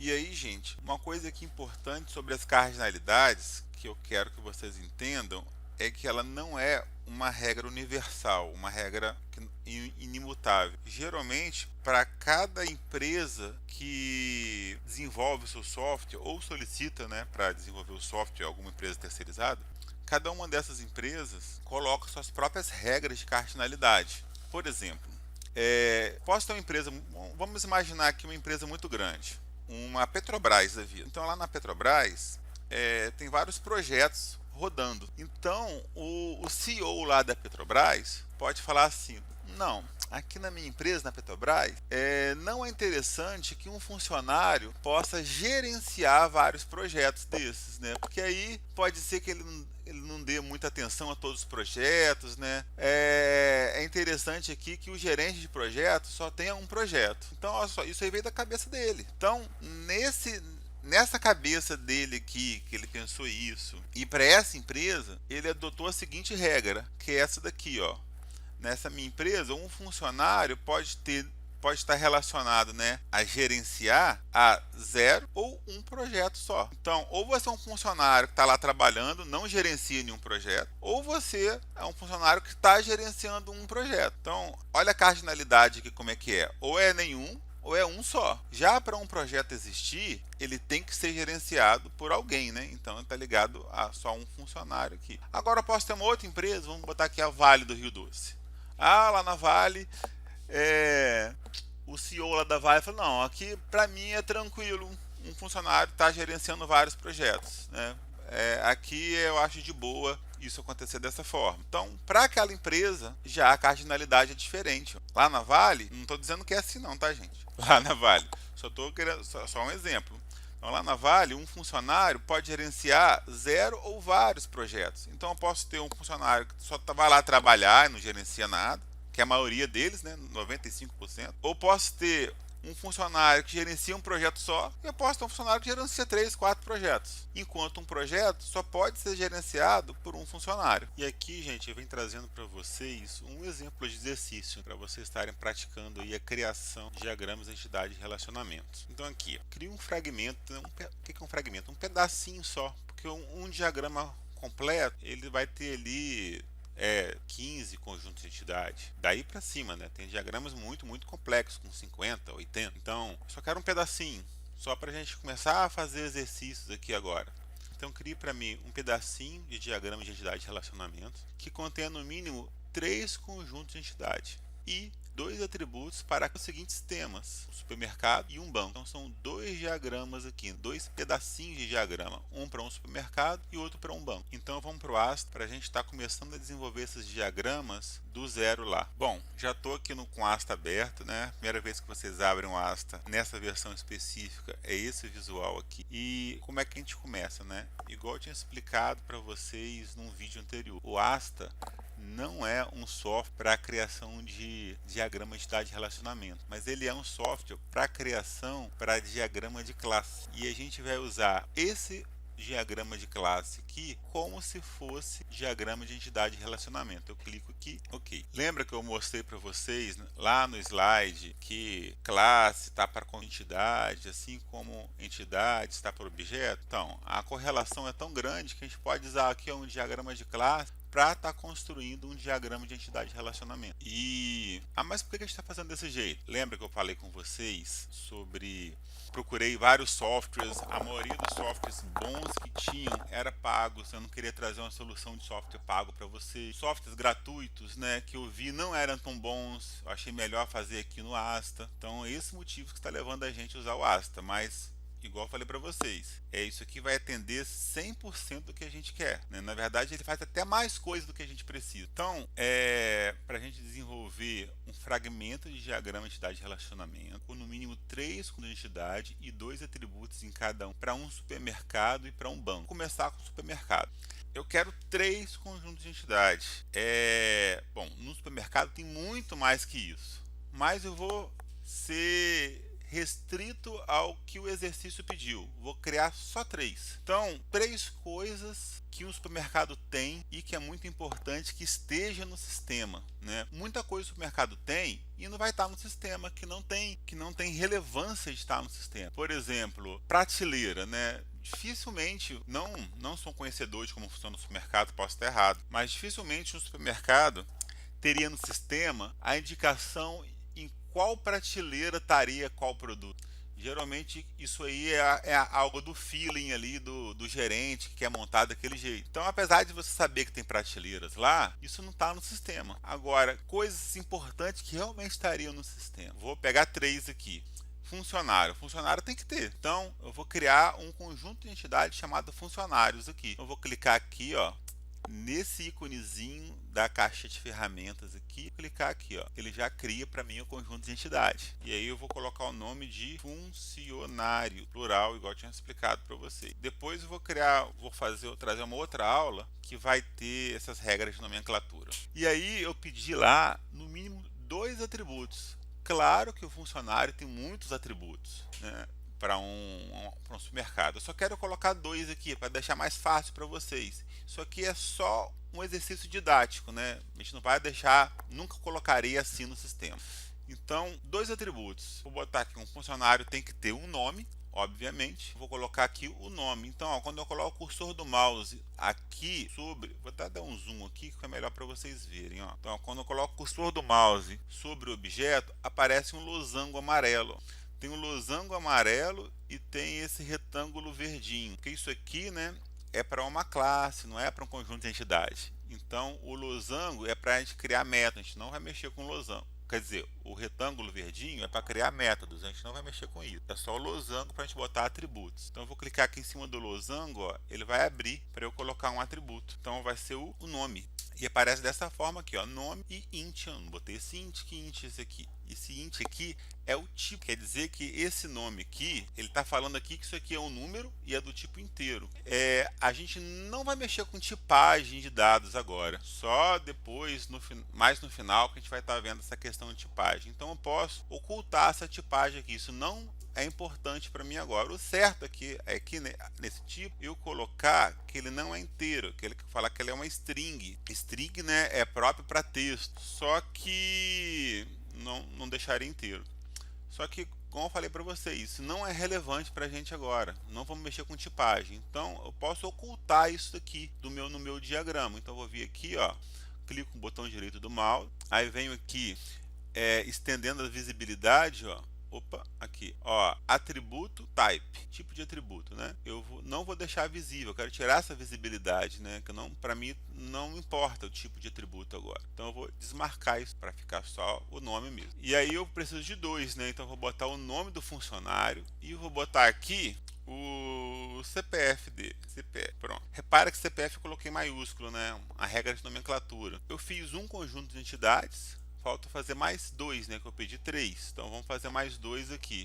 E aí, gente, uma coisa aqui importante sobre as cardinalidades que eu quero que vocês entendam é que ela não é uma regra universal, uma regra inimutável. Geralmente, para cada empresa que desenvolve o seu software ou solicita, né, para desenvolver o software alguma empresa terceirizada, cada uma dessas empresas coloca suas próprias regras de cardinalidade. Por exemplo, posso ter uma empresa, vamos imaginar aqui uma empresa muito grande, uma Petrobras da vida. Então lá na Petrobras tem vários projetos rodando. Então o CEO lá da Petrobras pode falar assim: não, aqui na minha empresa, na Petrobras, não é interessante que um funcionário possa gerenciar vários projetos desses, né? Porque aí pode ser que ele não dê muita atenção a todos os projetos, né? É interessante aqui que o gerente de projeto só tenha um projeto. Então, olha só, isso aí veio da cabeça dele. Então, nessa cabeça dele aqui, que ele pensou isso, e para essa empresa, ele adotou a seguinte regra, que é essa daqui, ó. Nessa minha empresa, um funcionário pode estar relacionado, né, a gerenciar a 0 ou um projeto só. Então, ou você é um funcionário que está lá trabalhando, não gerencia nenhum projeto, ou você é um funcionário que está gerenciando um projeto. Então, olha a cardinalidade aqui como é que é. Ou é nenhum, ou é um só. Já para um projeto existir, ele tem que ser gerenciado por alguém, né? Então está ligado a só um funcionário aqui. Agora eu posso ter uma outra empresa, vamos botar aqui a Vale do Rio Doce. Lá na Vale, o CEO lá da Vale falou: não, aqui para mim é tranquilo, um funcionário está gerenciando vários projetos, né? Aqui eu acho de boa isso acontecer dessa forma. Então, para aquela empresa, já a cardinalidade é diferente. Lá na Vale, não estou dizendo que é assim não, tá, gente? Lá na Vale, só estou querendo só um exemplo. Então, lá na Vale, um funcionário pode gerenciar 0 ou vários projetos. Então, eu posso ter um funcionário que só vai lá trabalhar e não gerencia nada, que é a maioria deles, né, 95%. Ou posso ter um funcionário que gerencia um projeto só, e eu posso ter um funcionário que gerencia 3, 4 projetos. Enquanto um projeto só pode ser gerenciado por um funcionário. E aqui, gente, eu venho trazendo para vocês um exemplo de exercício para vocês estarem praticando aí a criação de diagramas de entidade e relacionamentos. Então aqui, cria um fragmento. O que é um fragmento? Um pedacinho só, porque um diagrama completo, ele vai ter ali 15 conjuntos de entidade. Daí para cima, né? Tem diagramas muito complexos, com 50, 80. Então, só quero um pedacinho, só para a gente começar a fazer exercícios aqui agora. Então, crie para mim um pedacinho de diagrama de entidade e relacionamento que contenha no mínimo 3 conjuntos de entidade e 2 atributos para os seguintes temas: um supermercado e um banco. Então são 2 diagramas aqui, 2 pedacinhos de diagrama, um para um supermercado e outro para um banco. Então vamos para o Asta para a gente estar começando a desenvolver esses diagramas do zero lá. Bom, já estou aqui com o Asta aberto, né? Primeira vez que vocês abrem o Asta nessa versão específica é esse visual aqui. E como é que a gente começa, né? Igual eu tinha explicado para vocês num vídeo anterior, o Asta não é um software para a criação de diagrama de entidade de relacionamento, mas ele é um software para criação para diagrama de classe. E a gente vai usar esse diagrama de classe aqui como se fosse diagrama de entidade de relacionamento. Eu clico aqui, ok. Lembra que eu mostrei para vocês lá no slide que classe está para entidade, assim como entidade está para objeto? Então, a correlação é tão grande que a gente pode usar aqui um diagrama de classe para estar construindo um diagrama de entidade de relacionamento. Mas por que a gente está fazendo desse jeito? Lembra que eu falei com vocês sobre... Procurei vários softwares, a maioria dos softwares bons que tinham era pagos, eu não queria trazer uma solução de software pago para vocês. Softwares gratuitos, né, que eu vi não eram tão bons, eu achei melhor fazer aqui no Asta. Então é esse motivo que está levando a gente a usar o Asta, mas igual eu falei para vocês, isso aqui vai atender 100% do que a gente quer, né? Na verdade, ele faz até mais coisa do que a gente precisa. Então, para a gente desenvolver um fragmento de diagrama de entidade de relacionamento, com no mínimo 3 com entidade e 2 atributos em cada um, para um supermercado e para um banco. Vou começar com o supermercado. Eu quero 3 conjuntos de entidades. Bom, no supermercado tem muito mais que isso, mas eu vou ser restrito ao que o exercício pediu. Vou criar só 3. Então, 3 coisas que o supermercado tem e que é muito importante que esteja no sistema, né? Muita coisa o supermercado tem e não vai estar no sistema, que não tem relevância de estar no sistema. Por exemplo, prateleira, né? Dificilmente, não sou conhecedor de como funciona o supermercado, posso estar errado, mas dificilmente um supermercado teria no sistema a indicação em qual prateleira estaria qual produto. Geralmente isso aí é algo do feeling ali do gerente que quer montar daquele jeito. Então, apesar de você saber que tem prateleiras lá, isso não está no sistema. Agora, coisas importantes que realmente estariam no sistema. Vou pegar 3 aqui. Funcionário tem que ter. Então, eu vou criar um conjunto de entidades chamado funcionários aqui. Eu vou clicar aqui, ó, nesse íconezinho da caixa de ferramentas aqui, clicar aqui, ó, ele já cria para mim o conjunto de entidades. E aí eu vou colocar o nome de funcionário, plural, igual eu tinha explicado para você. Depois eu vou trazer uma outra aula que vai ter essas regras de nomenclatura. E aí eu pedi lá, no mínimo, 2 atributos. Claro que o funcionário tem muitos atributos, né, para um supermercado. Eu só quero colocar 2 aqui para deixar mais fácil para vocês. Isso aqui é só um exercício didático, né? A gente não vai deixar, nunca colocaria assim no sistema. Então, 2 atributos. Vou botar aqui um funcionário tem que ter um nome, obviamente. Vou colocar aqui o nome. Então, ó, quando eu coloco o cursor do mouse aqui sobre, vou até dar um zoom aqui que é melhor para vocês verem, ó. Então, ó, quando eu coloco o cursor do mouse sobre o objeto, aparece um losango amarelo. Tem um losango amarelo e tem esse retângulo verdinho. Porque isso aqui, né, é para uma classe, não é para um conjunto de entidades. Então, o losango é para a gente criar métodos, a gente não vai mexer com o losango. Quer dizer, o retângulo verdinho é para criar métodos, a gente não vai mexer com isso. É só o losango para a gente botar atributos. Então, eu vou clicar aqui em cima do losango, ó, ele vai abrir para eu colocar um atributo. Então, vai ser o nome. E aparece dessa forma aqui, ó, nome e int. Eu não botei esse int, que int é esse aqui? Esse int aqui é o tipo, quer dizer que esse nome aqui, ele está falando aqui que isso aqui é um número e é do tipo inteiro. A gente não vai mexer com tipagem de dados agora, só depois, mais no final, que a gente vai estar vendo essa questão de tipagem. Então eu posso ocultar essa tipagem aqui, isso não é importante para mim agora. O certo aqui é que nesse tipo eu colocar que ele não é inteiro, que ele fala que ele é uma string. String, né, é próprio para texto, só que não deixaria inteiro. Só que, como eu falei para vocês, isso não é relevante para a gente agora. Não vamos mexer com tipagem. Então, eu posso ocultar isso aqui no meu diagrama. Então, eu vou vir aqui, ó, clico com o botão direito do mouse, aí venho aqui estendendo a visibilidade, ó. Opa, aqui, ó, atributo type, tipo de atributo, né? Não vou deixar visível, eu quero tirar essa visibilidade, né? Que para mim não importa o tipo de atributo agora. Então eu vou desmarcar isso para ficar só o nome mesmo. E aí eu preciso de 2, né? Então eu vou botar o nome do funcionário e eu vou botar aqui o CPF dele. CPF, pronto. Repara que CPF eu coloquei maiúsculo, né? A regra de nomenclatura. Eu fiz um conjunto de entidades. Falta fazer mais 2, né? Que eu pedi 3. Então vamos fazer mais 2 aqui.